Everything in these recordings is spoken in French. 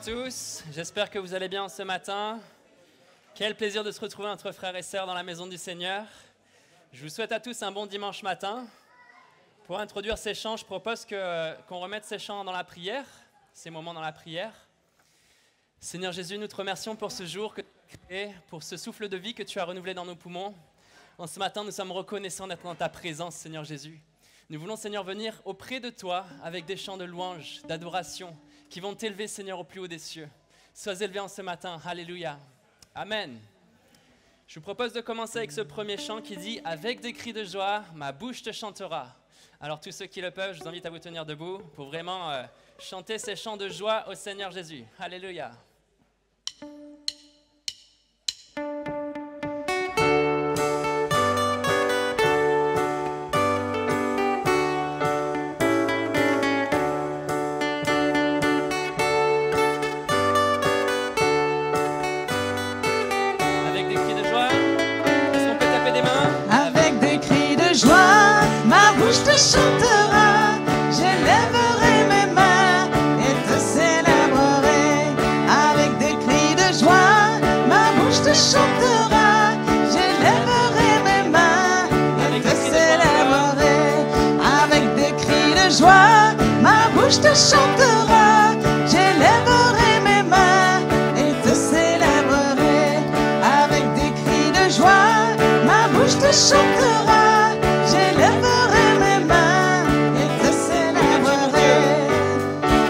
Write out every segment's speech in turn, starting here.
tous, j'espère que vous allez bien ce matin. Quel plaisir de se retrouver entre frères et sœurs dans la maison du Seigneur. Je vous souhaite à tous un bon dimanche matin. Pour introduire ces chants, je propose qu'on remette ces chants dans la prière, ces moments dans la prière. Seigneur Jésus, nous te remercions pour ce jour que tu as créé, pour ce souffle de vie que tu as renouvelé dans nos poumons. En ce matin, nous sommes reconnaissants d'être dans ta présence, Seigneur Jésus. Nous voulons, Seigneur, venir auprès de toi avec des chants de louange, d'adoration, qui vont t'élever, Seigneur, au plus haut des cieux. Sois élevé en ce matin. Alléluia. Amen. Je vous propose de commencer avec ce premier chant qui dit « Avec des cris de joie, ma bouche te chantera ». Alors tous ceux qui le peuvent, je vous invite à vous tenir debout pour vraiment chanter ces chants de joie au Seigneur Jésus. Alléluia. Chantera, j'élèverai mes mains et te célébrerai. Avec des cris de joie, ma bouche te chantera. J'élèverai mes mains et te célébrerai. Avec des cris de joie, ma bouche te chantera. J'élèverai mes mains et te célébrerai. Avec des cris de joie, ma bouche te chantera. J'élèverai mes mains et te célébrerai.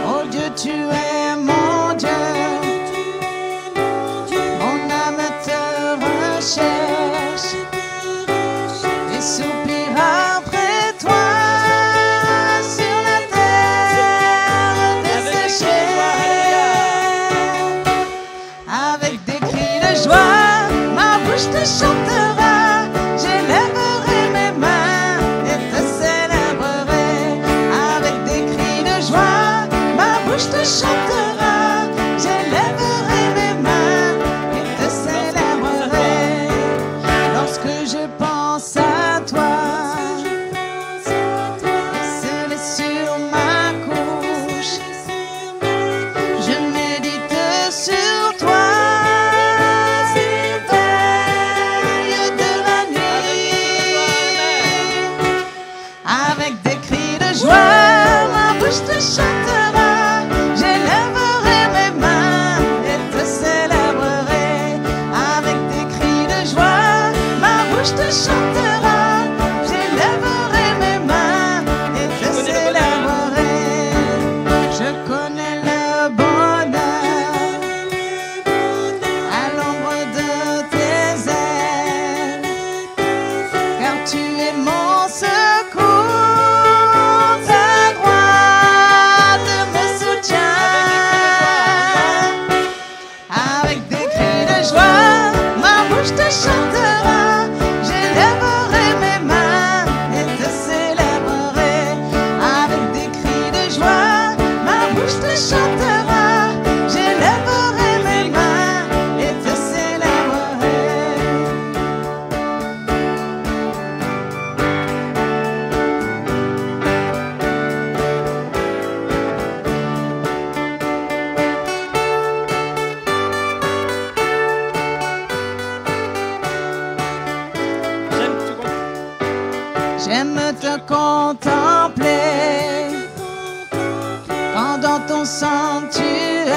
Oh Dieu, tu es mon Dieu. Mon âme te recherche et soupire après toi sur la terre desséchée. Avec des cris de joie, ma bouche te chantera. J'élèverai mes mains et te célébrerai. Avec des cris de joie, ma bouche te chantera. J'élèverai mes mains et te célébrerai. Lorsque je pense à toi, scellé sur ma couche, je médite sur toi. Avec des cris de joie, ma bouche te chantera. J'élèverai mes mains et te célébrerai. Avec des cris de joie, ma bouche te chantera. J'élèverai mes mains et te célébrerai. Je connais le bonheur à l'ombre de tes ailes, car tu es mon secours. Chantera, j'élèverai mes mains et te célébrerai. Avec des cris de joie, ma bouche te chantera. J'élèverai mes mains et te célébrerai. J'aime te contempler pendant ton sanctuaire.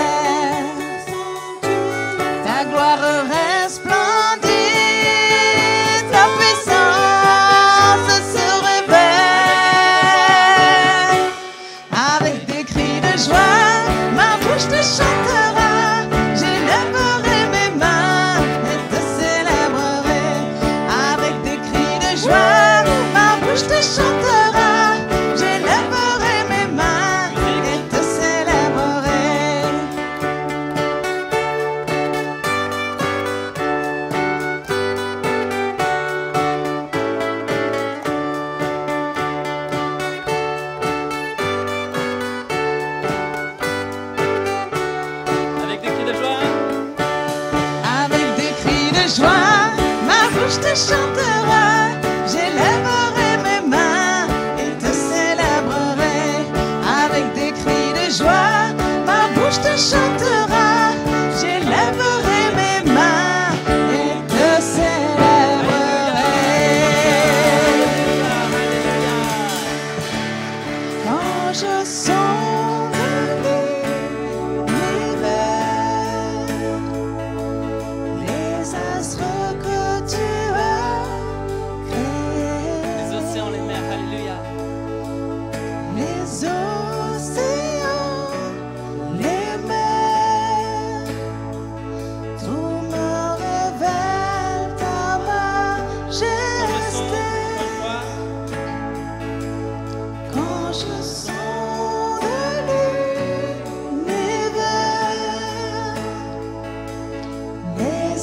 Ta gloire resplendit, ta puissance se révèle. Avec des cris de joie, ma bouche te chantera. J'élèverai mes mains et te célébrerai. Avec des cris de joie, je te chantera, j'élèverai mes mains et te célébrerai. Avec des cris de joie. Avec des cris de joie, ma bouche te chantera. J'élèverai mes mains et te célébrerai. Avec des cris de joie, ma bouche te chantera.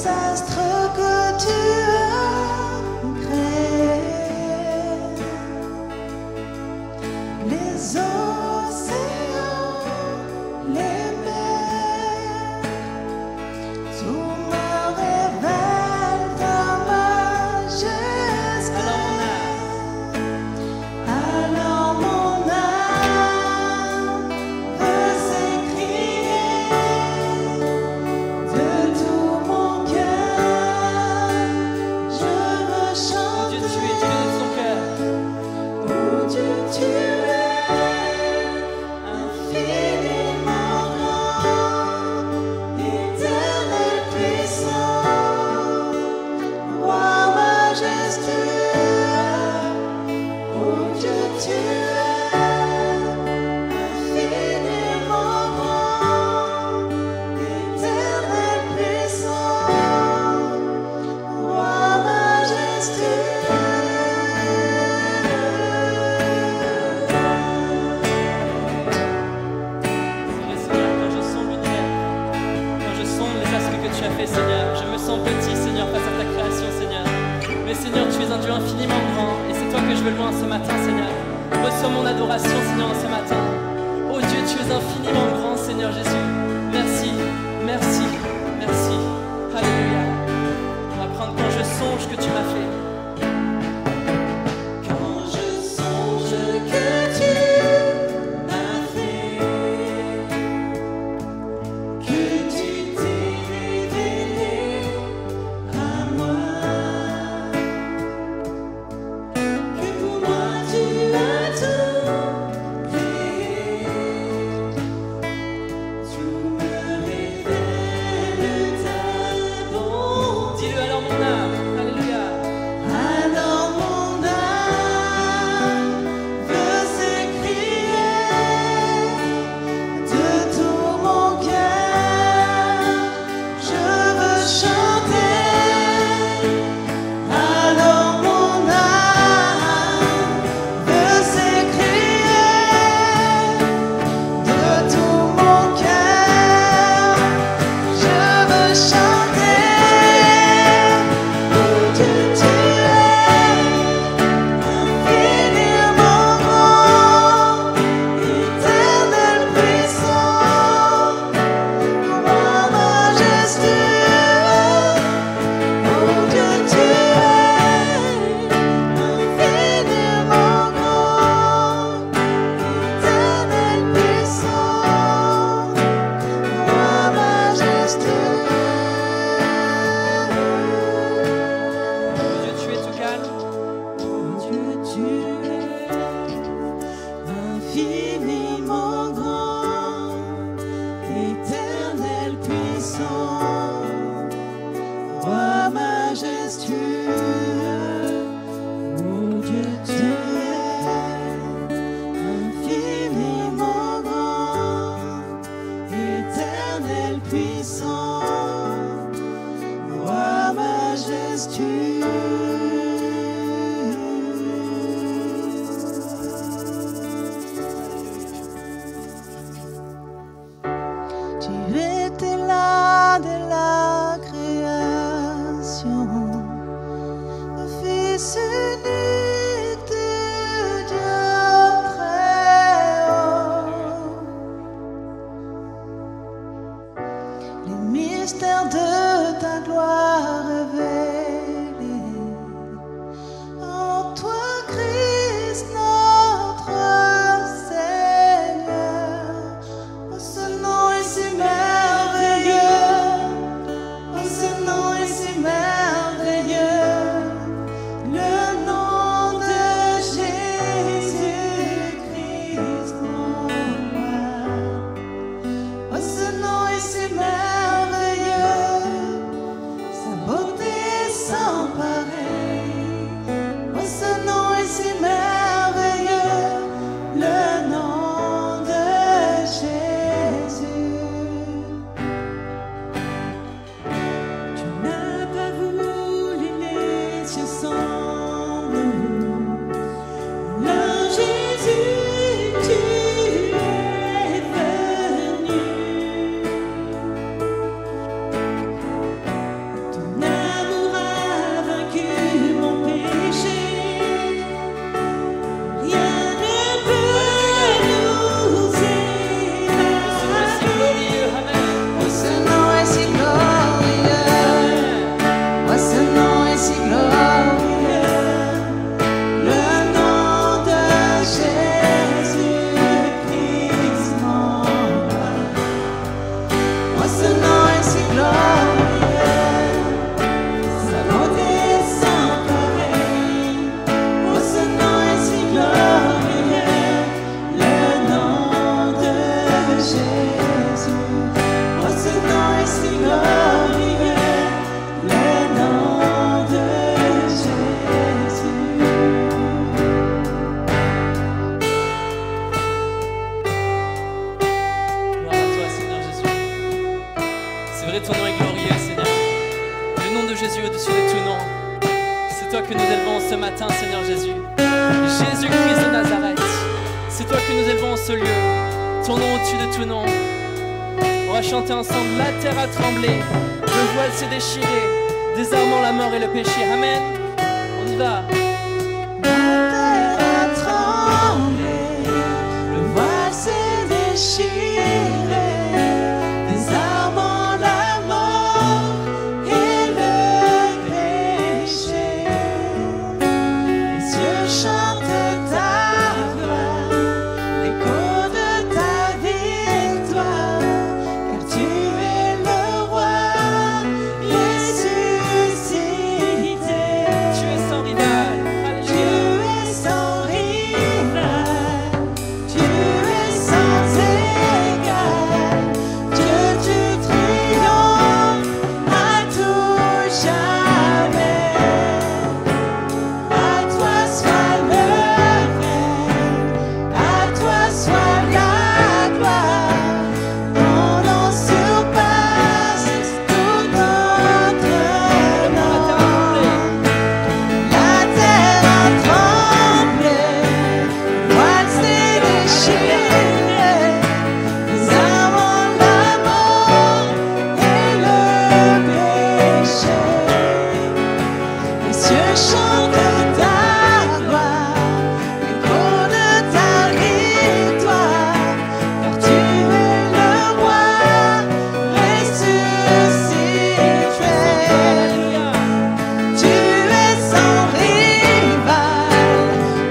astres que tu as créés, les océans, les mers, tout me révèle ta majesté. Alors mon âme veut s'écrier de tout mon cœur. Je veux chanter. Dieu, tu es Dieu de son cœur. Oh Dieu, tu es infiniment grand, éternel puissant, roi majestueux. Oh Dieu, tu es infiniment grand, éternel puissant, roi majestueux. Seigneur, quand je sonde l'univers, quand je sonde les aspects que tu as fait, Seigneur, je me sens petit, Seigneur, face à ta création, Seigneur. Mais Seigneur, tu es un Dieu infiniment grand, et c'est toi que je veux louer en ce matin, Seigneur. Reçois mon adoration, Seigneur, en ce matin. Oh Dieu, tu es infiniment grand, Seigneur Jésus. Merci, merci, merci. Alléluia. On va prendre quand je songe que tu m'as fait. Quand je songe que tu m'as fait, que tu t'es révélé à moi, que pour moi tu as tout créé, tu me révèles ta bonté. Dis-le alors mon âme. Alléluia. Alors mon âme veut s'écrier de tout mon cœur. Je veux chanter. Alors mon âme veut s'écrier de tout mon cœur. Je veux chanter. Oh Dieu, tu es infiniment grand, éternel puissant, roi majestueux. Oh Dieu, tu es infiniment grand, éternel puissant, roi majestueux. Oh Dieu, tu es tout calme. Oh Dieu, tu es infiniment grand, éternel puissant, roi majestueux. Oh Dieu, tu es infiniment grand, éternel puissant, roi majestueux. Tu étais là dès la création, le Fils unique de Dieu très haut. Les mystères de ta gloire révélés en toi, Christ, notre Seigneur. Oh, ce nom est si merveilleux, oh, ce nom est si merveilleux, le nom de Jésus-Christ, mon roi. Oh, ce nom est si merveilleux, Oh, ce nom est si glorieux, sa beauté est sans pareil. Oh, ce nom est si glorieux, le nom de Jésus. Oh, ce nom est si glorieux, le nom de Jésus. Gloire à toi, Seigneur Jésus. C'est vrai, ton nom est glorieux, Seigneur. Le nom de Jésus au-dessus de tout nom. C'est toi que nous élevons ce matin, Seigneur Jésus. Jésus-Christ de Nazareth. C'est toi que nous élevons en ce lieu. Ton nom au-dessus de tout nom. On va chanter ensemble. La terre a tremblé, le voile s'est déchiré, désarmant la mort et le péché. Amen. On y va. La terre a tremblé, le voile s'est déchiré, désarmant la mort et le péché. Les cieux chantent ta gloire, l'écho de ta victoire, car tu es le roi ressuscité. Tu es sans rival. Tu Alléluia. es sans rival, tu es sans égal, Dieu tu triomphes à tout jamais. À toi soit le règne, à toi soit la gloire, ton nom surpasse tout autre nom. La terre a tremblé, le voile s'est déchiré, désarmant la mort et le péché. Les cieux chantent ta gloire, l'écho de ta victoire, car tu es le roi ressuscité. Alléluia. Tu es sans rival,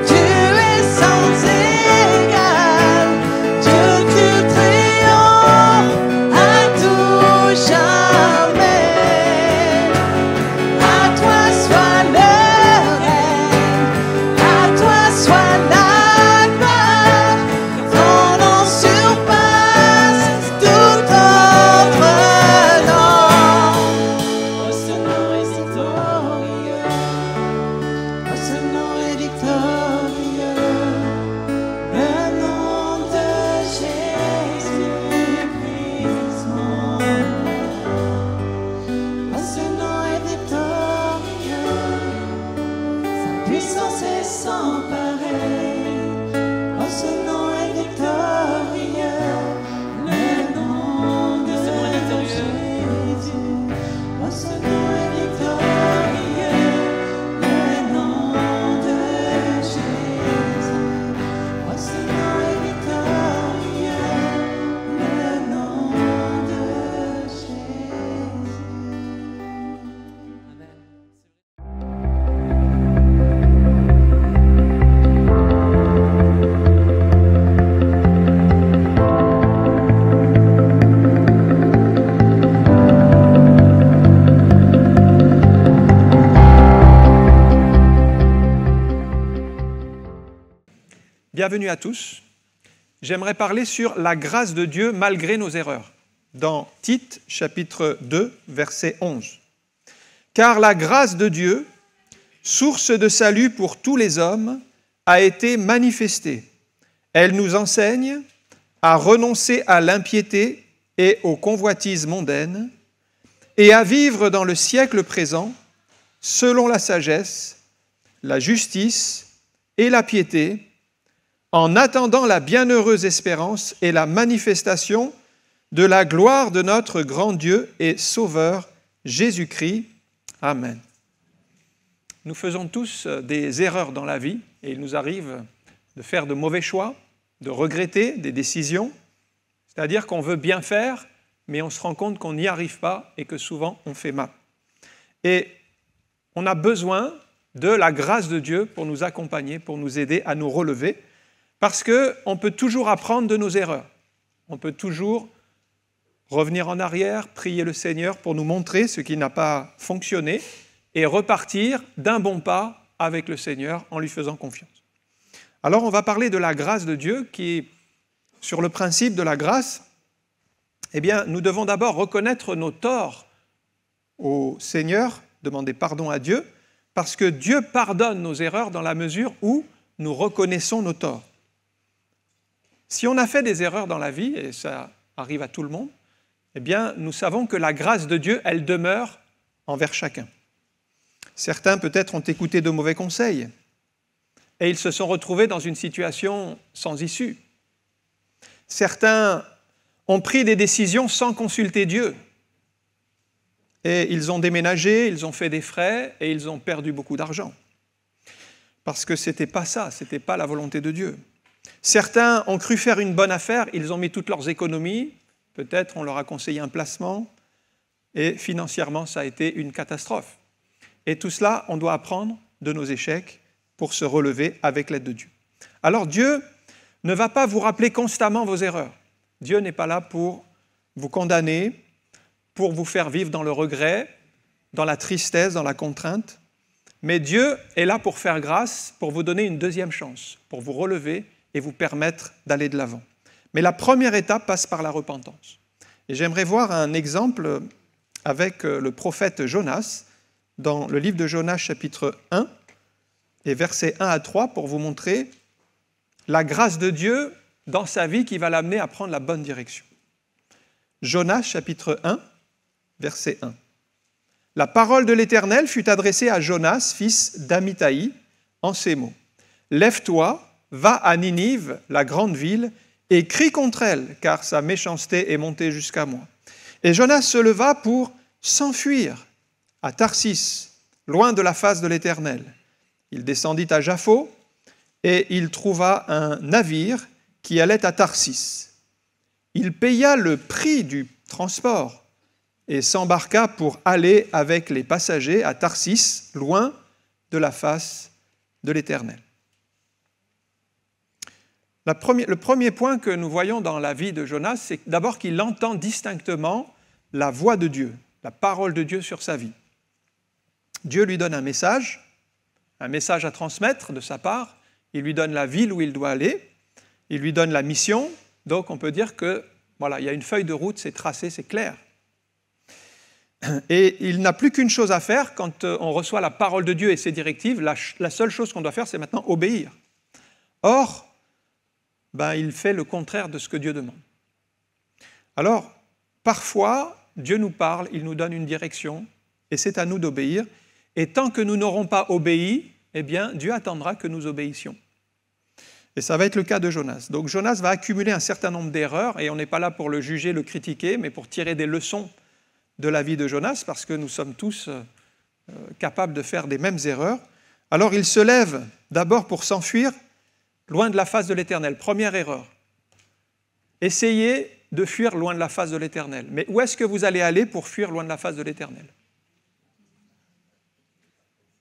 tu es sans égal, Dieu tu triomphes à tout jamais. À toi soit le règne, à toi soit la gloire, ton nom surpasse tout autre nom. Oh, ce nom est victorieux. Oh, ce nom est victorieux. Le nom de Jésus-Christ, mon roi. Oh, ce nom est victorieux. Sa puissance est sans pareil. Oh, ce nom est victorieux. Le nom de Jésus. Oh, ce nom est victorieux. Le nom de Jésus. Oh, ce nom est victorieux. Le nom de Jésus. Amen. Bienvenue à tous. J'aimerais parler sur la grâce de Dieu malgré nos erreurs, dans Tite, chapitre 2, verset 11. Car la grâce de Dieu, source de salut pour tous les hommes, a été manifestée. Elle nous enseigne à renoncer à l'impiété et aux convoitises mondaines et à vivre dans le siècle présent selon la sagesse, la justice et la piété, en attendant la bienheureuse espérance et la manifestation de la gloire de notre grand Dieu et Sauveur, Jésus-Christ. Amen. Nous faisons tous des erreurs dans la vie et il nous arrive de faire de mauvais choix, de regretter des décisions, c'est-à-dire qu'on veut bien faire, mais on se rend compte qu'on n'y arrive pas et que souvent on fait mal. Et on a besoin de la grâce de Dieu pour nous accompagner, pour nous aider à nous relever, parce qu'on peut toujours apprendre de nos erreurs. On peut toujours revenir en arrière, prier le Seigneur pour nous montrer ce qui n'a pas fonctionné et repartir d'un bon pas avec le Seigneur en lui faisant confiance. Alors on va parler de la grâce de Dieu qui, sur le principe de la grâce, eh bien, nous devons d'abord reconnaître nos torts au Seigneur, demander pardon à Dieu, parce que Dieu pardonne nos erreurs dans la mesure où nous reconnaissons nos torts. Si on a fait des erreurs dans la vie, et ça arrive à tout le monde, eh bien, nous savons que la grâce de Dieu, elle demeure envers chacun. Certains, peut-être, ont écouté de mauvais conseils et ils se sont retrouvés dans une situation sans issue. Certains ont pris des décisions sans consulter Dieu. Et ils ont déménagé, ils ont fait des frais et ils ont perdu beaucoup d'argent. Parce que ce n'était pas ça, ce n'était pas la volonté de Dieu. Certains ont cru faire une bonne affaire, ils ont mis toutes leurs économies, peut-être on leur a conseillé un placement, et financièrement ça a été une catastrophe. Et tout cela, on doit apprendre de nos échecs pour se relever avec l'aide de Dieu. Alors Dieu ne va pas vous rappeler constamment vos erreurs. Dieu n'est pas là pour vous condamner, pour vous faire vivre dans le regret, dans la tristesse, dans la contrainte. Mais Dieu est là pour faire grâce, pour vous donner une deuxième chance, pour vous relever et vous permettre d'aller de l'avant. Mais la première étape passe par la repentance. Et j'aimerais voir un exemple avec le prophète Jonas, dans le livre de Jonas, chapitre 1, et versets 1 à 3, pour vous montrer la grâce de Dieu dans sa vie qui va l'amener à prendre la bonne direction. Jonas, chapitre 1, verset 1. La parole de l'Éternel fut adressée à Jonas, fils d'Amithaï, en ces mots. « Lève-toi, va à Ninive, la grande ville, et crie contre elle, car sa méchanceté est montée jusqu'à moi. » Et Jonas se leva pour s'enfuir à Tarsis, loin de la face de l'Éternel. Il descendit à Jaffo, et il trouva un navire qui allait à Tarsis. Il paya le prix du transport et s'embarqua pour aller avec les passagers à Tarsis, loin de la face de l'Éternel. Le premier point que nous voyons dans la vie de Jonas, c'est d'abord qu'il entend distinctement la voix de Dieu, la parole de Dieu sur sa vie. Dieu lui donne un message à transmettre de sa part, il lui donne la ville où il doit aller, il lui donne la mission, donc on peut dire que voilà, il y a une feuille de route, c'est tracé, c'est clair. Et il n'a plus qu'une chose à faire quand on reçoit la parole de Dieu et ses directives, la seule chose qu'on doit faire, c'est maintenant obéir. Or, il fait le contraire de ce que Dieu demande. Alors, parfois, Dieu nous parle, il nous donne une direction, et c'est à nous d'obéir. Et tant que nous n'aurons pas obéi, eh bien, Dieu attendra que nous obéissions. Et ça va être le cas de Jonas. Donc Jonas va accumuler un certain nombre d'erreurs, et on n'est pas là pour le juger, le critiquer, mais pour tirer des leçons de la vie de Jonas, parce que nous sommes tous capables de faire des mêmes erreurs. Alors il se lève d'abord pour s'enfuir loin de la face de l'Éternel. Première erreur. Essayez de fuir loin de la face de l'Éternel. Mais où est-ce que vous allez aller pour fuir loin de la face de l'Éternel ?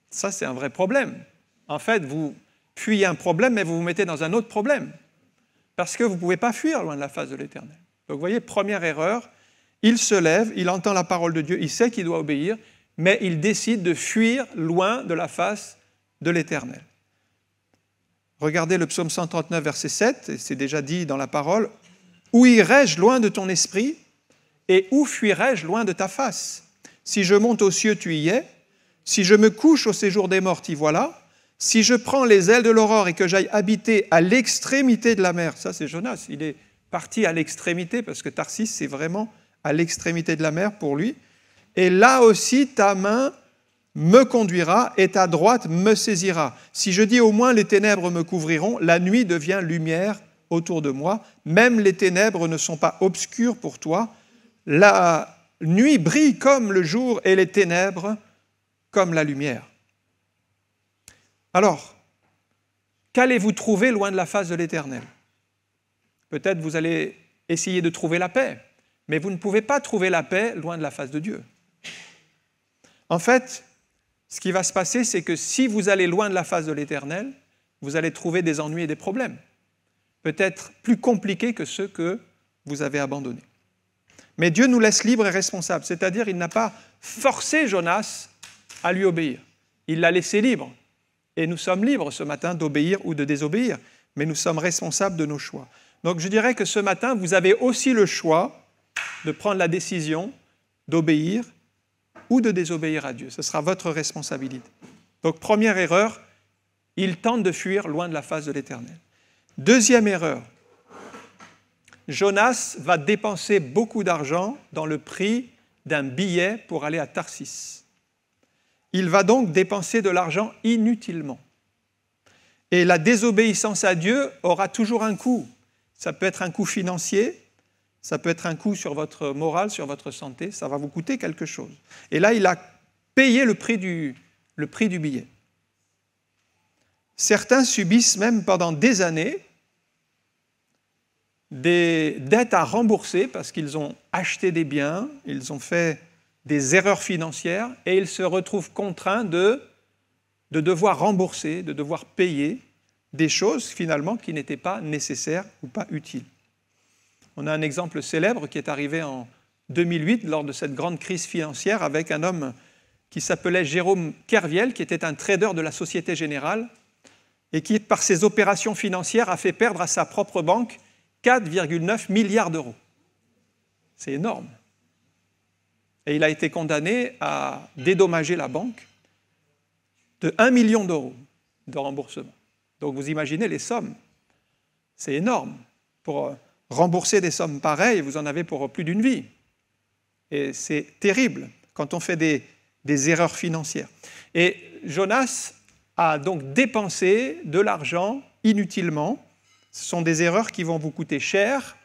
Ça, c'est un vrai problème. En fait, vous fuyez un problème, mais vous vous mettez dans un autre problème. Parce que vous ne pouvez pas fuir loin de la face de l'Éternel. Donc, vous voyez, première erreur, il se lève, il entend la parole de Dieu, il sait qu'il doit obéir, mais il décide de fuir loin de la face de l'Éternel. Regardez le psaume 139, verset 7, et c'est déjà dit dans la parole, « Où irai-je loin de ton esprit, et où fuirai-je loin de ta face ? Si je monte aux cieux, tu y es. Si je me couche au séjour des morts, t'y voilà. Si je prends les ailes de l'aurore et que j'aille habiter à l'extrémité de la mer, ça c'est Jonas, il est parti à l'extrémité parce que Tarsis c'est vraiment à l'extrémité de la mer pour lui. Et là aussi ta main me conduira et ta droite me saisira. Si je dis au moins les ténèbres me couvriront, la nuit devient lumière autour de moi. Même les ténèbres ne sont pas obscures pour toi. La nuit brille comme le jour et les ténèbres comme la lumière. Alors, qu'allez-vous trouver loin de la face de l'Éternel ? Peut-être vous allez essayer de trouver la paix, mais vous ne pouvez pas trouver la paix loin de la face de Dieu. En fait, ce qui va se passer, c'est que si vous allez loin de la face de l'Éternel, vous allez trouver des ennuis et des problèmes, peut-être plus compliqués que ceux que vous avez abandonnés. Mais Dieu nous laisse libres et responsables, c'est-à-dire il n'a pas forcé Jonas à lui obéir. Il l'a laissé libre. Et nous sommes libres ce matin d'obéir ou de désobéir, mais nous sommes responsables de nos choix. Donc je dirais que ce matin, vous avez aussi le choix de prendre la décision d'obéir ou de désobéir à Dieu. Ce sera votre responsabilité. Donc première erreur, il tente de fuir loin de la face de l'Éternel. Deuxième erreur, Jonas va dépenser beaucoup d'argent dans le prix d'un billet pour aller à Tarsis. Il va donc dépenser de l'argent inutilement. Et la désobéissance à Dieu aura toujours un coût. Ça peut être un coût financier, ça peut être un coût sur votre morale, sur votre santé, ça va vous coûter quelque chose. Et là, il a payé le prix du billet. Certains subissent même pendant des années des dettes à rembourser parce qu'ils ont acheté des biens, ils ont fait des erreurs financières et ils se retrouvent contraints de devoir rembourser, de devoir payer des choses finalement qui n'étaient pas nécessaires ou pas utiles. On a un exemple célèbre qui est arrivé en 2008 lors de cette grande crise financière avec un homme qui s'appelait Jérôme Kerviel, qui était un trader de la Société Générale et qui, par ses opérations financières, a fait perdre à sa propre banque 4,9 milliards d'euros. C'est énorme. Et il a été condamné à dédommager la banque de 1 million d'euros de remboursement. Donc vous imaginez les sommes. C'est énorme. Pour rembourser des sommes pareilles, vous en avez pour plus d'une vie. Et c'est terrible quand on fait des erreurs financières. Et Jonas a donc dépensé de l'argent inutilement. Ce sont des erreurs qui vont vous coûter cher,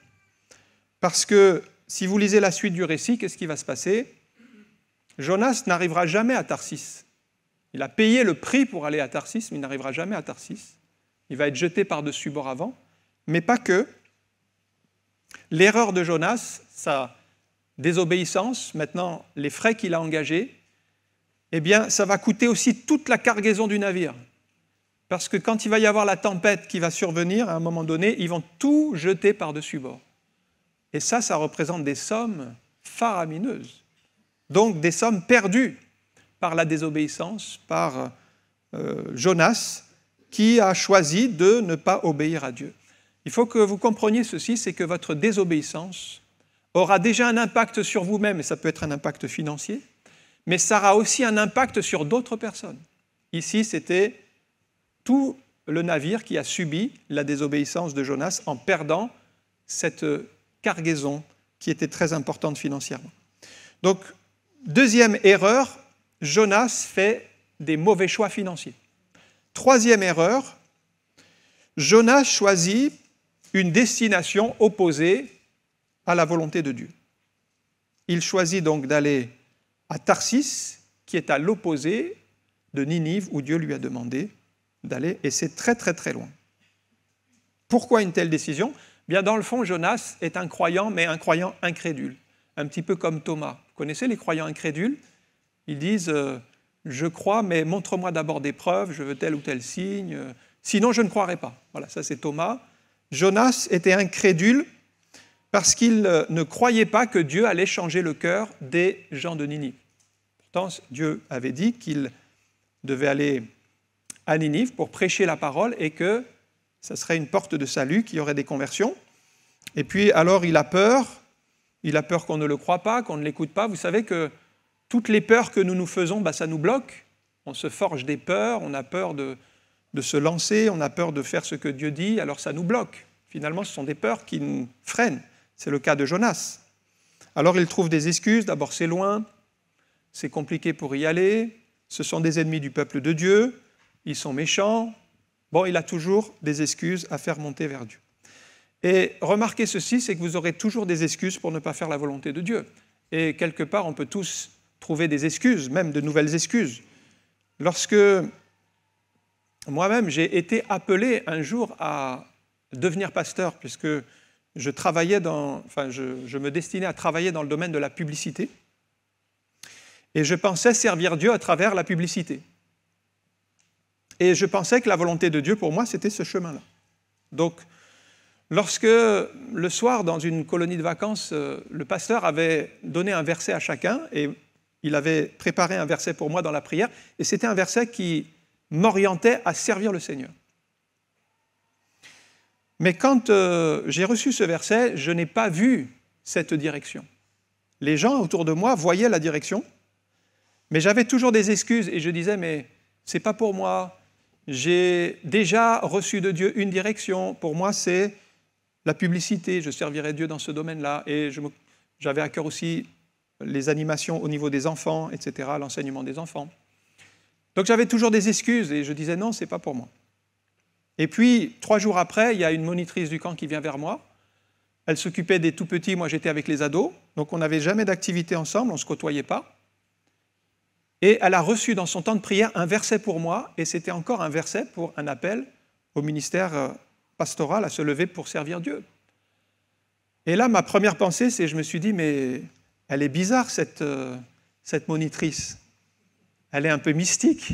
parce que si vous lisez la suite du récit, qu'est-ce qui va se passer? Jonas n'arrivera jamais à Tarsis. Il a payé le prix pour aller à Tarsis, mais il n'arrivera jamais à Tarsis. Il va être jeté par-dessus bord avant, mais pas que. L'erreur de Jonas, sa désobéissance, maintenant les frais qu'il a engagés, eh bien, ça va coûter aussi toute la cargaison du navire. Parce que quand il va y avoir la tempête qui va survenir, à un moment donné, ils vont tout jeter par-dessus bord. Et ça représente des sommes faramineuses. Donc des sommes perdues par la désobéissance, par Jonas, qui a choisi de ne pas obéir à Dieu. Il faut que vous compreniez ceci, c'est que votre désobéissance aura déjà un impact sur vous-même, et ça peut être un impact financier, mais ça aura aussi un impact sur d'autres personnes. Ici, c'était tout le navire qui a subi la désobéissance de Jonas en perdant cette cargaison qui était très importante financièrement. Donc, deuxième erreur, Jonas fait des mauvais choix financiers. Troisième erreur, Jonas choisit une destination opposée à la volonté de Dieu. Il choisit donc d'aller à Tarsis, qui est à l'opposé de Ninive, où Dieu lui a demandé d'aller, et c'est très très très loin. Pourquoi une telle décision? Bien, dans le fond, Jonas est un croyant, mais un croyant incrédule, un petit peu comme Thomas. Vous connaissez les croyants incrédules? Ils disent je crois, mais montre-moi d'abord des preuves, je veux tel ou tel signe, sinon je ne croirai pas. Voilà, ça c'est Thomas. Jonas était incrédule parce qu'il ne croyait pas que Dieu allait changer le cœur des gens de Ninive. Pourtant, Dieu avait dit qu'il devait aller à Ninive pour prêcher la parole et que ça serait une porte de salut, qu'il y aurait des conversions. Et puis alors il a peur qu'on ne le croie pas, qu'on ne l'écoute pas. Vous savez que toutes les peurs que nous nous faisons, ça nous bloque. On se forge des peurs, on a peur de se lancer, on a peur de faire ce que Dieu dit, alors ça nous bloque. Finalement, ce sont des peurs qui nous freinent. C'est le cas de Jonas. Alors il trouve des excuses, d'abord c'est loin, c'est compliqué pour y aller, ce sont des ennemis du peuple de Dieu, ils sont méchants. Bon, il a toujours des excuses à faire monter vers Dieu. Et remarquez ceci, c'est que vous aurez toujours des excuses pour ne pas faire la volonté de Dieu. Et quelque part, on peut tous trouver des excuses, même de nouvelles excuses. Lorsque moi-même, j'ai été appelé un jour à devenir pasteur, puisque je me destinais à travailler dans le domaine de la publicité, et je pensais servir Dieu à travers la publicité. Et je pensais que la volonté de Dieu, pour moi, c'était ce chemin-là. Donc, lorsque le soir, dans une colonie de vacances, le pasteur avait donné un verset à chacun et il avait préparé un verset pour moi dans la prière, et c'était un verset qui m'orientait à servir le Seigneur. Mais quand j'ai reçu ce verset, je n'ai pas vu cette direction. Les gens autour de moi voyaient la direction, mais j'avais toujours des excuses et je disais, mais c'est pas pour moi, j'ai déjà reçu de Dieu une direction, pour moi c'est la publicité, je servirai Dieu dans ce domaine-là, et j'avais à cœur aussi les animations au niveau des enfants, etc., l'enseignement des enfants. Donc j'avais toujours des excuses et je disais non, c'est pas pour moi. Et puis, 3 jours après, il y a une monitrice du camp qui vient vers moi. Elle s'occupait des tout-petits, moi j'étais avec les ados, donc on n'avait jamais d'activité ensemble, on ne se côtoyait pas. Et elle a reçu dans son temps de prière un verset pour moi, et c'était encore un verset pour un appel au ministère pastoral à se lever pour servir Dieu. Et là, ma première pensée, c'est, je me suis dit, mais elle est bizarre cette monitrice. Elle est un peu mystique.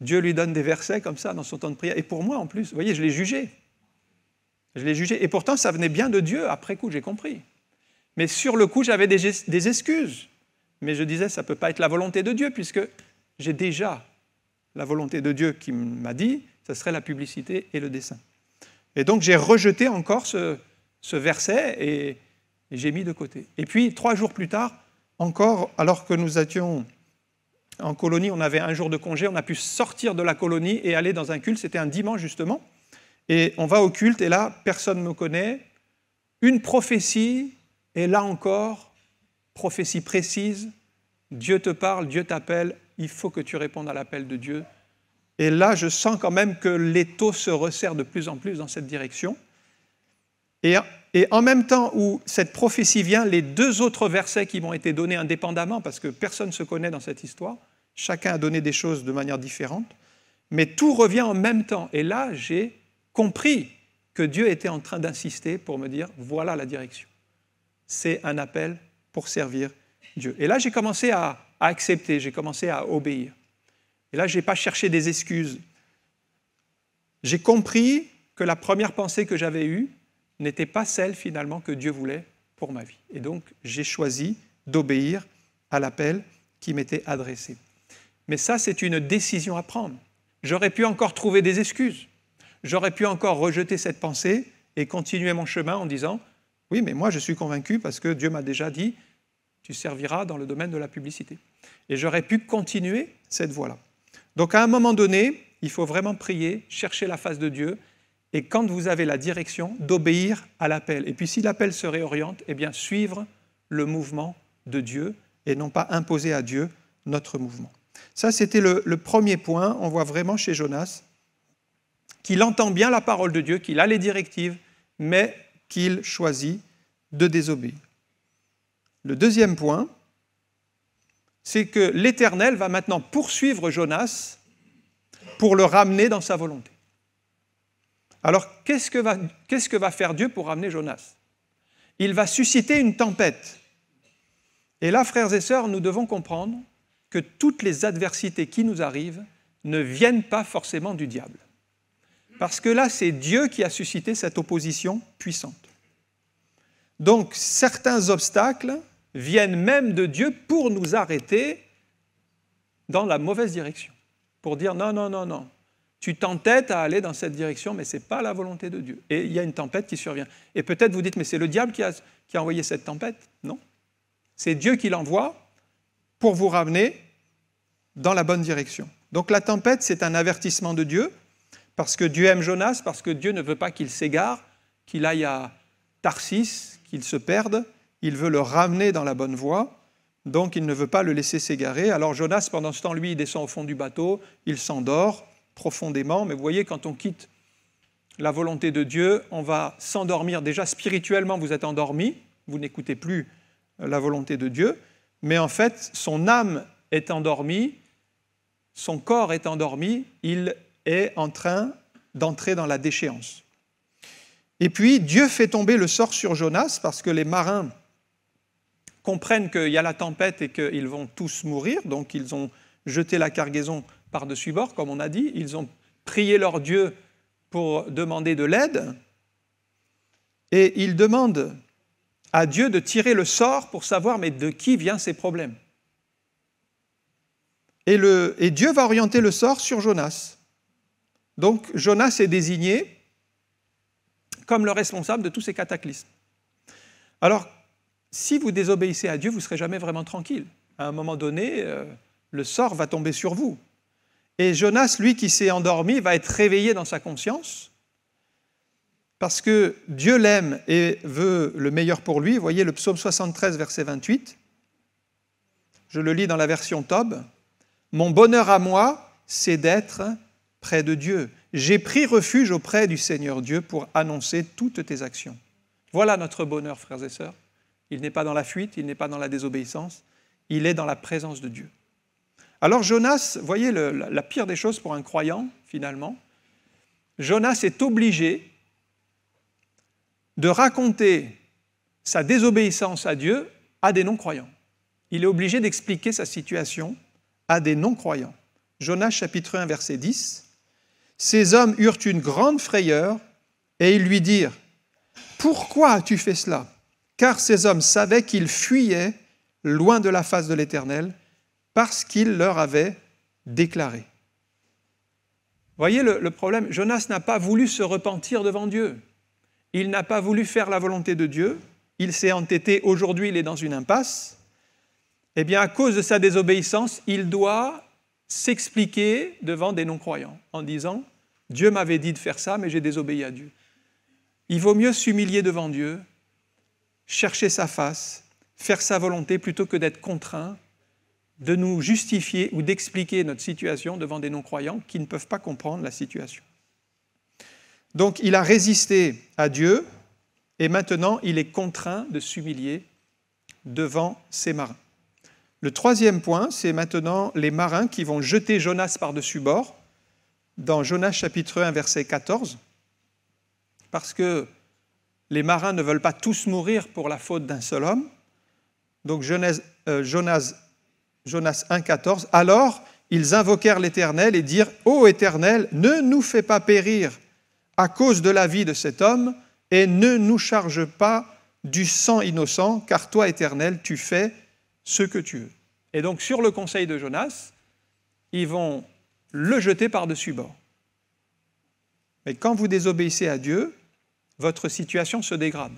Dieu lui donne des versets comme ça dans son temps de prière. Et pour moi, en plus, vous voyez, je l'ai jugé. Je l'ai jugé. Et pourtant, ça venait bien de Dieu. Après coup, j'ai compris. Mais sur le coup, j'avais des excuses. Mais je disais, ça ne peut pas être la volonté de Dieu, puisque j'ai déjà la volonté de Dieu qui m'a dit, ce serait la publicité et le dessin. Et donc, j'ai rejeté encore ce verset et j'ai mis de côté. Et puis, 3 jours plus tard, encore, alors que nous étions en colonie, on avait un jour de congé, on a pu sortir de la colonie et aller dans un culte, c'était un dimanche justement, et on va au culte, et là, personne ne me connaît, une prophétie, et là encore, prophétie précise, Dieu te parle, Dieu t'appelle, il faut que tu répondes à l'appel de Dieu. Et là, je sens quand même que l'étau se resserre de plus en plus dans cette direction. Et en même temps où cette prophétie vient, les 2 autres versets qui m'ont été donnés indépendamment, parce que personne ne se connaît dans cette histoire, chacun a donné des choses de manière différente, mais tout revient en même temps. Et là, j'ai compris que Dieu était en train d'insister pour me dire, voilà la direction. C'est un appel pour servir Dieu. Et là, j'ai commencé à accepter, j'ai commencé à obéir. Et là, je n'ai pas cherché des excuses. J'ai compris que la première pensée que j'avais eue n'était pas celle finalement que Dieu voulait pour ma vie. Et donc, j'ai choisi d'obéir à l'appel qui m'était adressé. Mais ça, c'est une décision à prendre. J'aurais pu encore trouver des excuses. J'aurais pu encore rejeter cette pensée et continuer mon chemin en disant « Oui, mais moi, je suis convaincu parce que Dieu m'a déjà dit « Tu serviras dans le domaine de la publicité. » Et j'aurais pu continuer cette voie-là. Donc, à un moment donné, il faut vraiment prier, chercher la face de Dieu, et quand vous avez la direction, d'obéir à l'appel. Et puis si l'appel se réoriente, eh bien suivre le mouvement de Dieu et non pas imposer à Dieu notre mouvement. Ça, c'était le premier point. On voit vraiment chez Jonas qu'il entend bien la parole de Dieu, qu'il a les directives, mais qu'il choisit de désobéir. Le deuxième point, c'est que l'Éternel va maintenant poursuivre Jonas pour le ramener dans sa volonté. Alors, qu'est-ce que va faire Dieu pour ramener Jonas ? Il va susciter une tempête. Et là, frères et sœurs, nous devons comprendre que toutes les adversités qui nous arrivent ne viennent pas forcément du diable. Parce que là, c'est Dieu qui a suscité cette opposition puissante. Donc, certains obstacles viennent même de Dieu pour nous arrêter dans la mauvaise direction. Pour dire non, non, non, non. Tu t'entêtes à aller dans cette direction, mais ce n'est pas la volonté de Dieu. Et il y a une tempête qui survient. Et peut-être vous dites, mais c'est le diable qui a envoyé cette tempête. Non. C'est Dieu qui l'envoie pour vous ramener dans la bonne direction. Donc la tempête, c'est un avertissement de Dieu, parce que Dieu aime Jonas, parce que Dieu ne veut pas qu'il s'égare, qu'il aille à Tarsis, qu'il se perde. Il veut le ramener dans la bonne voie. Donc il ne veut pas le laisser s'égarer. Alors Jonas, pendant ce temps, lui, il descend au fond du bateau, il s'endort profondément, mais vous voyez, quand on quitte la volonté de Dieu, on va s'endormir. Déjà, spirituellement, vous êtes endormi, vous n'écoutez plus la volonté de Dieu, mais en fait, son âme est endormie, son corps est endormi, il est en train d'entrer dans la déchéance. Et puis, Dieu fait tomber le sort sur Jonas, parce que les marins comprennent qu'il y a la tempête et qu'ils vont tous mourir, donc ils ont jeté la cargaison par-dessus bord, comme on a dit, ils ont prié leur Dieu pour demander de l'aide, et il demande à Dieu de tirer le sort pour savoir mais de qui viennent ces problèmes. Et Dieu va orienter le sort sur Jonas. Donc Jonas est désigné comme le responsable de tous ces cataclysmes. Alors, si vous désobéissez à Dieu, vous ne serez jamais vraiment tranquille. À un moment donné, le sort va tomber sur vous. Et Jonas, lui qui s'est endormi, va être réveillé dans sa conscience parce que Dieu l'aime et veut le meilleur pour lui. Vous voyez le psaume 73, verset 28. Je le lis dans la version Tob. « Mon bonheur à moi, c'est d'être près de Dieu. J'ai pris refuge auprès du Seigneur Dieu pour annoncer toutes tes actions. » Voilà notre bonheur, frères et sœurs. Il n'est pas dans la fuite, il n'est pas dans la désobéissance, il est dans la présence de Dieu. Alors Jonas, vous voyez la pire des choses pour un croyant, finalement, Jonas est obligé de raconter sa désobéissance à Dieu à des non-croyants. Il est obligé d'expliquer sa situation à des non-croyants. Jonas chapitre 1, verset 10. « Ces hommes eurent une grande frayeur et ils lui dirent « Pourquoi as-tu fait cela ?» Car ces hommes savaient qu'ils fuyaient loin de la face de l'Éternel parce qu'il leur avait déclaré. Voyez le problème, Jonas n'a pas voulu se repentir devant Dieu. Il n'a pas voulu faire la volonté de Dieu. Il s'est entêté, aujourd'hui il est dans une impasse. Eh bien, à cause de sa désobéissance, il doit s'expliquer devant des non-croyants en disant « Dieu m'avait dit de faire ça, mais j'ai désobéi à Dieu. » Il vaut mieux s'humilier devant Dieu, chercher sa face, faire sa volonté plutôt que d'être contraint de nous justifier ou d'expliquer notre situation devant des non-croyants qui ne peuvent pas comprendre la situation. Donc, il a résisté à Dieu et maintenant, il est contraint de s'humilier devant ses marins. Le troisième point, c'est maintenant les marins qui vont jeter Jonas par-dessus bord, dans Jonas chapitre 1, verset 14, parce que les marins ne veulent pas tous mourir pour la faute d'un seul homme. Donc Jonas 1, 14, « Alors ils invoquèrent l'Éternel et dirent « Ô Éternel, ne nous fais pas périr à cause de la vie de cet homme et ne nous charge pas du sang innocent, car toi, Éternel, tu fais ce que tu veux. » Et donc, sur le conseil de Jonas, ils vont le jeter par-dessus bord. Mais quand vous désobéissez à Dieu, votre situation se dégrade.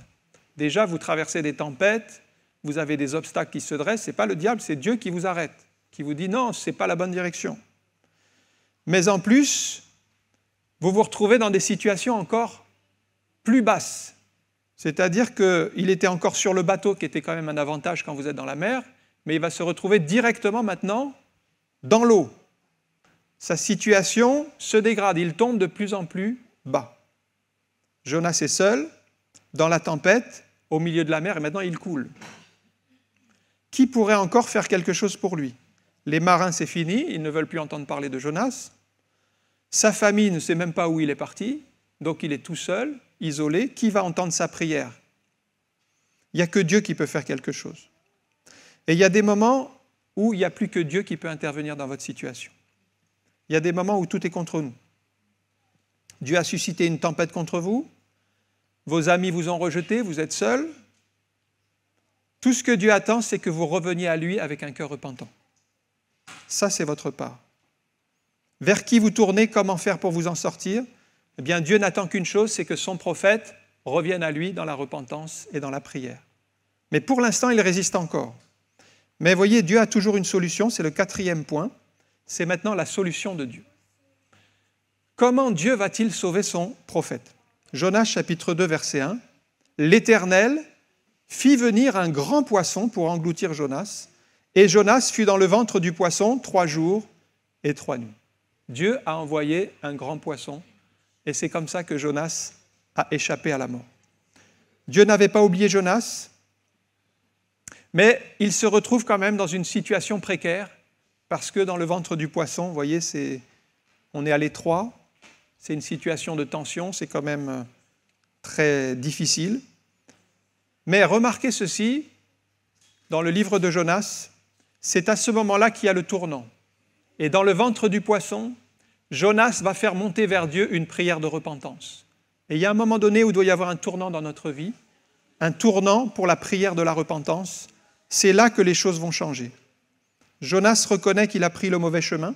Déjà, vous traversez des tempêtes, vous avez des obstacles qui se dressent, ce n'est pas le diable, c'est Dieu qui vous arrête, qui vous dit non, ce n'est pas la bonne direction. Mais en plus, vous vous retrouvez dans des situations encore plus basses. C'est-à-dire qu'il était encore sur le bateau, qui était quand même un avantage quand vous êtes dans la mer, mais il va se retrouver directement maintenant dans l'eau. Sa situation se dégrade, il tombe de plus en plus bas. Jonas est seul, dans la tempête, au milieu de la mer, et maintenant il coule. Qui pourrait encore faire quelque chose pour lui? Les marins, c'est fini, ils ne veulent plus entendre parler de Jonas. Sa famille ne sait même pas où il est parti, donc il est tout seul, isolé. Qui va entendre sa prière? Il n'y a que Dieu qui peut faire quelque chose. Et il y a des moments où il n'y a plus que Dieu qui peut intervenir dans votre situation. Il y a des moments où tout est contre nous. Dieu a suscité une tempête contre vous, vos amis vous ont rejeté, vous êtes seul. Tout ce que Dieu attend, c'est que vous reveniez à lui avec un cœur repentant. Ça, c'est votre part. Vers qui vous tournez, comment faire pour vous en sortir? Eh bien, Dieu n'attend qu'une chose, c'est que son prophète revienne à lui dans la repentance et dans la prière. Mais pour l'instant, il résiste encore. Mais voyez, Dieu a toujours une solution, c'est le quatrième point, c'est maintenant la solution de Dieu. Comment Dieu va-t-il sauver son prophète? Jonas chapitre 2, verset 1, « L'Éternel fit venir un grand poisson pour engloutir Jonas, et Jonas fut dans le ventre du poisson 3 jours et 3 nuits. » Dieu a envoyé un grand poisson, et c'est comme ça que Jonas a échappé à la mort. Dieu n'avait pas oublié Jonas, mais il se retrouve quand même dans une situation précaire, parce que dans le ventre du poisson, vous voyez, on est à l'étroit, c'est une situation de tension, c'est quand même très difficile. Mais remarquez ceci, dans le livre de Jonas, c'est à ce moment-là qu'il y a le tournant. Et dans le ventre du poisson, Jonas va faire monter vers Dieu une prière de repentance. Et il y a un moment donné où il doit y avoir un tournant dans notre vie, un tournant pour la prière de la repentance. C'est là que les choses vont changer. Jonas reconnaît qu'il a pris le mauvais chemin.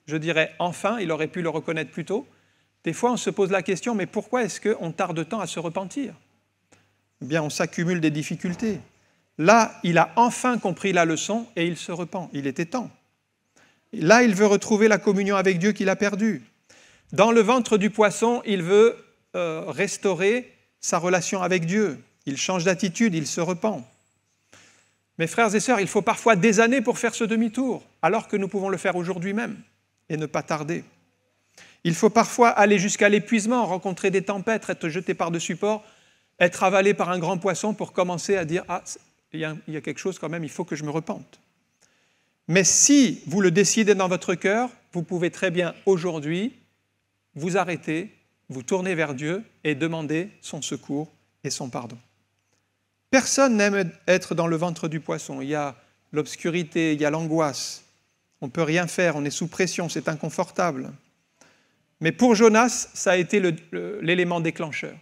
Je dirais enfin, il aurait pu le reconnaître plus tôt. Des fois, on se pose la question, mais pourquoi est-ce qu'on tarde tant à se repentir ? Eh bien, on s'accumule des difficultés. Là, il a enfin compris la leçon et il se repent. Il était temps. Là, il veut retrouver la communion avec Dieu qu'il a perdue. Dans le ventre du poisson, il veut restaurer sa relation avec Dieu. Il change d'attitude, il se repent. Mes frères et sœurs, il faut parfois des années pour faire ce demi-tour, alors que nous pouvons le faire aujourd'hui même et ne pas tarder. Il faut parfois aller jusqu'à l'épuisement, rencontrer des tempêtes, être jeté par-dessus bord, être avalé par un grand poisson pour commencer à dire « Ah, il y a quelque chose quand même, il faut que je me repente ». Mais si vous le décidez dans votre cœur, vous pouvez très bien aujourd'hui vous arrêter, vous tourner vers Dieu et demander son secours et son pardon. Personne n'aime être dans le ventre du poisson. Il y a l'obscurité, il y a l'angoisse. On ne peut rien faire, on est sous pression, c'est inconfortable. Mais pour Jonas, ça a été l'élément déclencheur.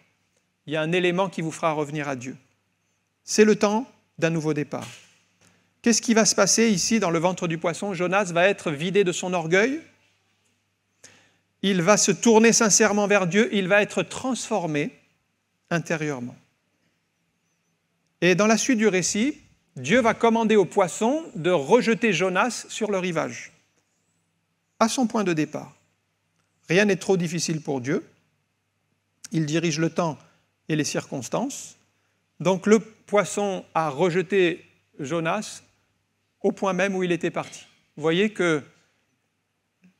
Il y a un élément qui vous fera revenir à Dieu. C'est le temps d'un nouveau départ. Qu'est-ce qui va se passer ici dans le ventre du poisson ? Jonas va être vidé de son orgueil. Il va se tourner sincèrement vers Dieu. Il va être transformé intérieurement. Et dans la suite du récit, Dieu va commander au poisson de rejeter Jonas sur le rivage, à son point de départ. Rien n'est trop difficile pour Dieu. Il dirige le temps et les circonstances. Donc le poisson a rejeté Jonas au point même où il était parti. Vous voyez que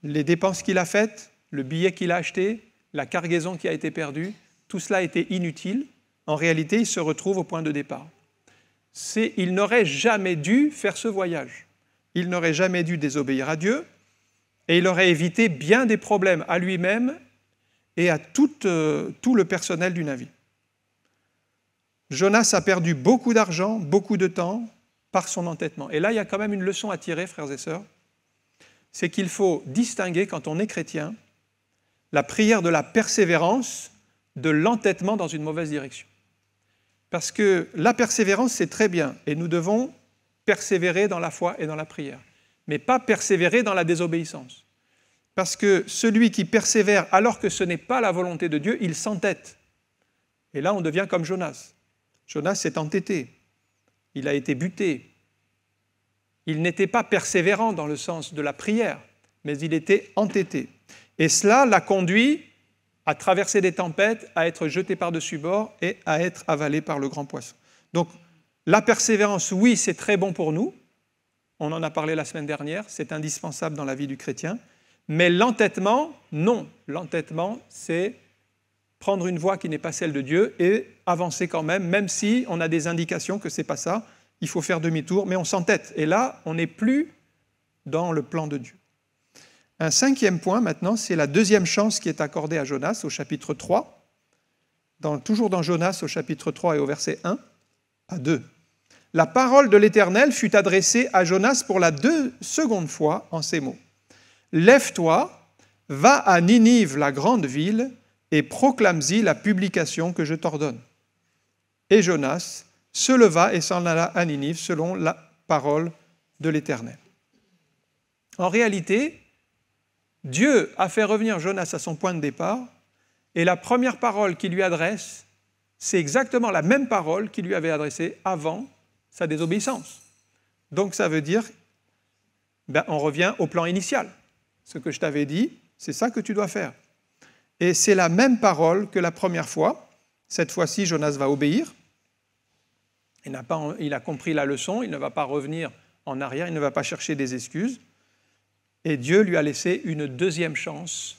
les dépenses qu'il a faites, le billet qu'il a acheté, la cargaison qui a été perdue, tout cela était inutile. En réalité, il se retrouve au point de départ. Il n'aurait jamais dû faire ce voyage. Il n'aurait jamais dû désobéir à Dieu et il aurait évité bien des problèmes à lui-même et à tout le personnel du navire. Jonas a perdu beaucoup d'argent, beaucoup de temps par son entêtement. Et là, il y a quand même une leçon à tirer, frères et sœurs. C'est qu'il faut distinguer, quand on est chrétien, la prière de la persévérance de l'entêtement dans une mauvaise direction. Parce que la persévérance, c'est très bien, et nous devons persévérer dans la foi et dans la prière, mais pas persévérer dans la désobéissance. Parce que celui qui persévère alors que ce n'est pas la volonté de Dieu, il s'entête. Et là, on devient comme Jonas. Jonas s'est entêté, il a été buté. Il n'était pas persévérant dans le sens de la prière, mais il était entêté. Et cela l'a conduit à traverser des tempêtes, à être jeté par-dessus bord et à être avalé par le grand poisson. Donc, la persévérance, oui, c'est très bon pour nous. On en a parlé la semaine dernière, c'est indispensable dans la vie du chrétien. Mais l'entêtement, non. L'entêtement, c'est prendre une voie qui n'est pas celle de Dieu et avancer quand même si on a des indications que ce n'est pas ça. Il faut faire demi-tour, mais on s'entête. Et là, on n'est plus dans le plan de Dieu. Un cinquième point maintenant, c'est la deuxième chance qui est accordée à Jonas au chapitre 3, toujours dans Jonas au chapitre 3 et au verset 1 à 2. La parole de l'Éternel fut adressée à Jonas pour la seconde fois en ces mots. « Lève-toi, va à Ninive, la grande ville, et proclame-y la publication que je t'ordonne. » Et Jonas se leva et s'en alla à Ninive selon la parole de l'Éternel. En réalité, Dieu a fait revenir Jonas à son point de départ et la première parole qu'il lui adresse, c'est exactement la même parole qu'il lui avait adressée avant sa désobéissance. Donc ça veut dire, on revient au plan initial. Ce que je t'avais dit, c'est ça que tu dois faire. Et c'est la même parole que la première fois. Cette fois-ci, Jonas va obéir. Il a compris la leçon, il ne va pas revenir en arrière, il ne va pas chercher des excuses. Et Dieu lui a laissé une deuxième chance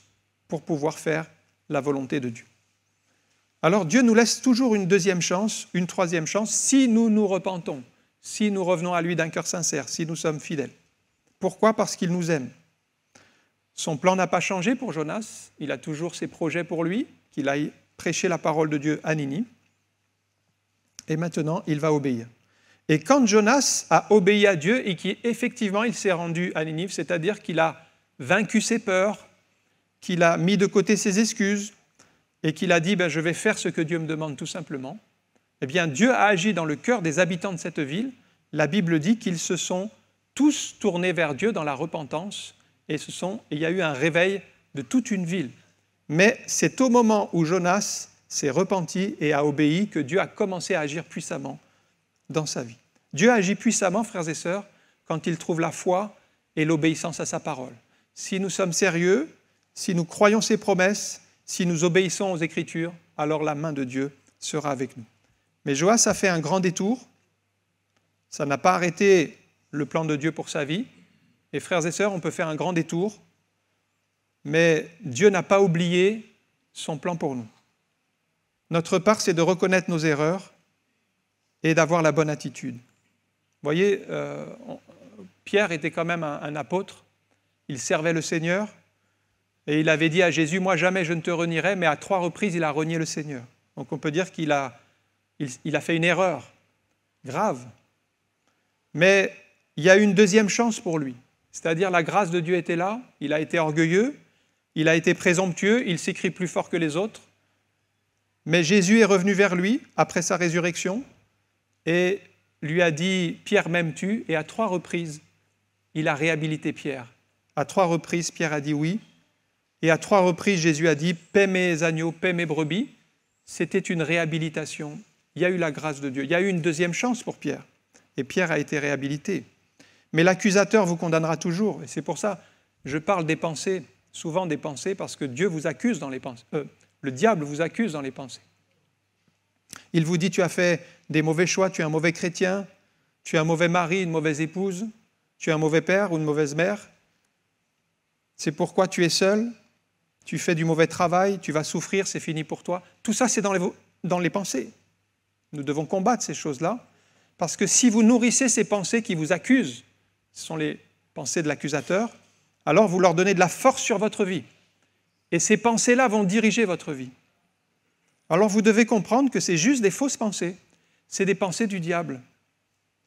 pour pouvoir faire la volonté de Dieu. Alors Dieu nous laisse toujours une deuxième chance, une troisième chance, si nous nous repentons, si nous revenons à lui d'un cœur sincère, si nous sommes fidèles. Pourquoi ? Parce qu'il nous aime. Son plan n'a pas changé pour Jonas, il a toujours ses projets pour lui, qu'il aille prêcher la parole de Dieu à Ninive. Et maintenant, il va obéir. Et quand Jonas a obéi à Dieu et qu'effectivement il s'est rendu à Ninive, c'est-à-dire qu'il a vaincu ses peurs, qu'il a mis de côté ses excuses, et qu'il a dit je vais faire ce que Dieu me demande tout simplement, eh bien Dieu a agi dans le cœur des habitants de cette ville. La Bible dit qu'ils se sont tous tournés vers Dieu dans la repentance et il y a eu un réveil de toute une ville. Mais c'est au moment où Jonas s'est repenti et a obéi que Dieu a commencé à agir puissamment dans sa vie. Dieu agit puissamment, frères et sœurs, quand il trouve la foi et l'obéissance à sa parole. Si nous sommes sérieux, si nous croyons ses promesses, si nous obéissons aux Écritures, alors la main de Dieu sera avec nous. Mais Joas a fait un grand détour. Ça n'a pas arrêté le plan de Dieu pour sa vie. Et frères et sœurs, on peut faire un grand détour, mais Dieu n'a pas oublié son plan pour nous. Notre part, c'est de reconnaître nos erreurs et d'avoir la bonne attitude. Vous voyez, Pierre était quand même un apôtre. Il servait le Seigneur et il avait dit à Jésus, « Moi, jamais je ne te renierai », mais à 3 reprises, il a renié le Seigneur. Donc on peut dire qu'il a fait une erreur grave. Mais il y a une deuxième chance pour lui. C'est-à-dire la grâce de Dieu était là, il a été orgueilleux, il a été présomptueux, il s'écrie plus fort que les autres. Mais Jésus est revenu vers lui après sa résurrection et lui a dit « Pierre, m'aimes-tu » et à 3 reprises, il a réhabilité Pierre. À 3 reprises, Pierre a dit oui. Et à 3 reprises, Jésus a dit « Paie mes agneaux, paie mes brebis ». C'était une réhabilitation. Il y a eu la grâce de Dieu. Il y a eu une deuxième chance pour Pierre. Et Pierre a été réhabilité. Mais l'accusateur vous condamnera toujours. Et c'est pour ça que je parle des pensées, souvent des pensées, parce que Dieu vous accuse dans les pensées. Le diable vous accuse dans les pensées. Il vous dit, tu as fait des mauvais choix, tu es un mauvais chrétien, tu es un mauvais mari, une mauvaise épouse, tu es un mauvais père ou une mauvaise mère. C'est pourquoi tu es seul, tu fais du mauvais travail, tu vas souffrir, c'est fini pour toi. Tout ça, c'est dans les pensées. Nous devons combattre ces choses-là, parce que si vous nourrissez ces pensées qui vous accusent, ce sont les pensées de l'accusateur, alors vous leur donnez de la force sur votre vie. Et ces pensées-là vont diriger votre vie. Alors vous devez comprendre que c'est juste des fausses pensées. C'est des pensées du diable.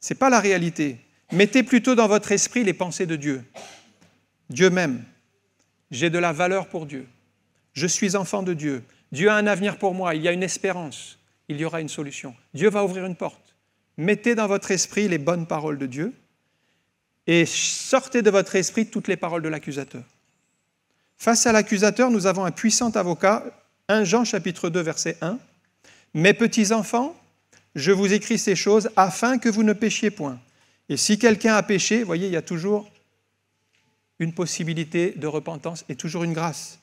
Ce n'est pas la réalité. Mettez plutôt dans votre esprit les pensées de Dieu. Dieu m'aime. J'ai de la valeur pour Dieu. Je suis enfant de Dieu. Dieu a un avenir pour moi. Il y a une espérance. Il y aura une solution. Dieu va ouvrir une porte. Mettez dans votre esprit les bonnes paroles de Dieu et sortez de votre esprit toutes les paroles de l'accusateur. Face à l'accusateur, nous avons un puissant avocat, 1 Jean chapitre 2, verset 1. « Mes petits enfants, je vous écris ces choses afin que vous ne péchiez point. Et si quelqu'un a péché, vous voyez, il y a toujours une possibilité de repentance et toujours une grâce.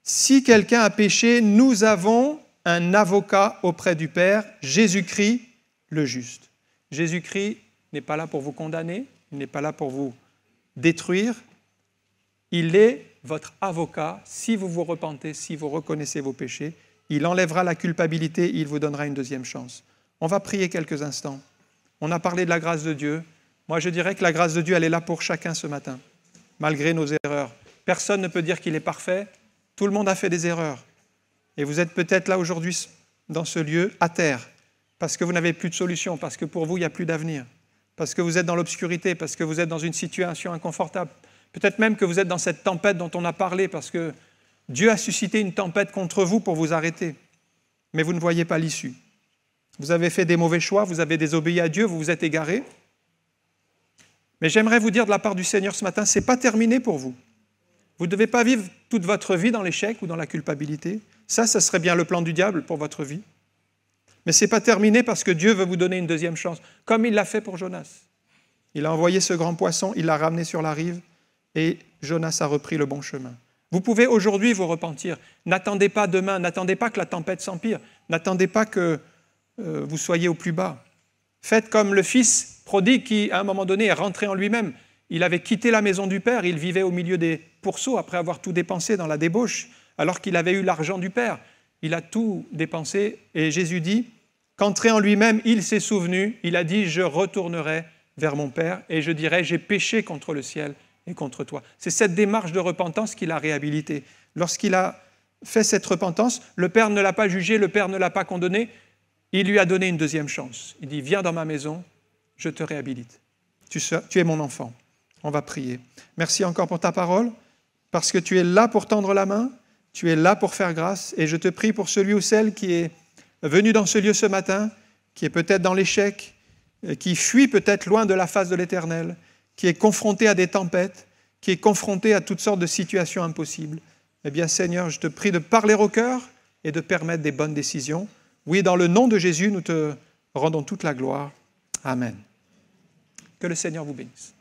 Si quelqu'un a péché, nous avons un avocat auprès du Père, Jésus-Christ le juste. » Jésus-Christ n'est pas là pour vous condamner, il n'est pas là pour vous détruire. Il est votre avocat si vous vous repentez, si vous reconnaissez vos péchés. Il enlèvera la culpabilité, il vous donnera une deuxième chance. On va prier quelques instants. On a parlé de la grâce de Dieu. Moi, je dirais que la grâce de Dieu, elle est là pour chacun ce matin, malgré nos erreurs. Personne ne peut dire qu'il est parfait. Tout le monde a fait des erreurs. Et vous êtes peut-être là aujourd'hui, dans ce lieu, à terre, parce que vous n'avez plus de solution, parce que pour vous, il n'y a plus d'avenir, parce que vous êtes dans l'obscurité, parce que vous êtes dans une situation inconfortable. Peut-être même que vous êtes dans cette tempête dont on a parlé, parce que Dieu a suscité une tempête contre vous pour vous arrêter. Mais vous ne voyez pas l'issue. Vous avez fait des mauvais choix, vous avez désobéi à Dieu, vous vous êtes égaré. Mais j'aimerais vous dire de la part du Seigneur ce matin, ce n'est pas terminé pour vous. Vous ne devez pas vivre toute votre vie dans l'échec ou dans la culpabilité. Ça serait bien le plan du diable pour votre vie. Mais ce n'est pas terminé parce que Dieu veut vous donner une deuxième chance, comme il l'a fait pour Jonas. Il a envoyé ce grand poisson, il l'a ramené sur la rive, et Jonas a repris le bon chemin. Vous pouvez aujourd'hui vous repentir. N'attendez pas demain, n'attendez pas que la tempête s'empire, n'attendez pas que vous soyez au plus bas. Faites comme le fils prodigue qui, à un moment donné, est rentré en lui-même. Il avait quitté la maison du père, il vivait au milieu des pourceaux après avoir tout dépensé dans la débauche, alors qu'il avait eu l'argent du père. Il a tout dépensé et Jésus dit, qu'entré en lui-même, il s'est souvenu, il a dit « Je retournerai vers mon Père et je dirai « J'ai péché contre le ciel et contre toi ». C'est cette démarche de repentance qu'il a réhabilitée. Lorsqu'il a fait cette repentance, le Père ne l'a pas jugé, le Père ne l'a pas condamné, il lui a donné une deuxième chance. Il dit « Viens dans ma maison, je te réhabilite. Tu es mon enfant. » On va prier. Merci encore pour ta parole, parce que tu es là pour tendre la main, Tu es là pour faire grâce et je te prie pour celui ou celle qui est venu dans ce lieu ce matin, qui est peut-être dans l'échec, qui fuit peut-être loin de la face de l'Éternel, qui est confronté à des tempêtes, qui est confronté à toutes sortes de situations impossibles. Eh bien, Seigneur, je te prie de parler au cœur et de permettre des bonnes décisions. Oui, dans le nom de Jésus, nous te rendons toute la gloire. Amen. Que le Seigneur vous bénisse.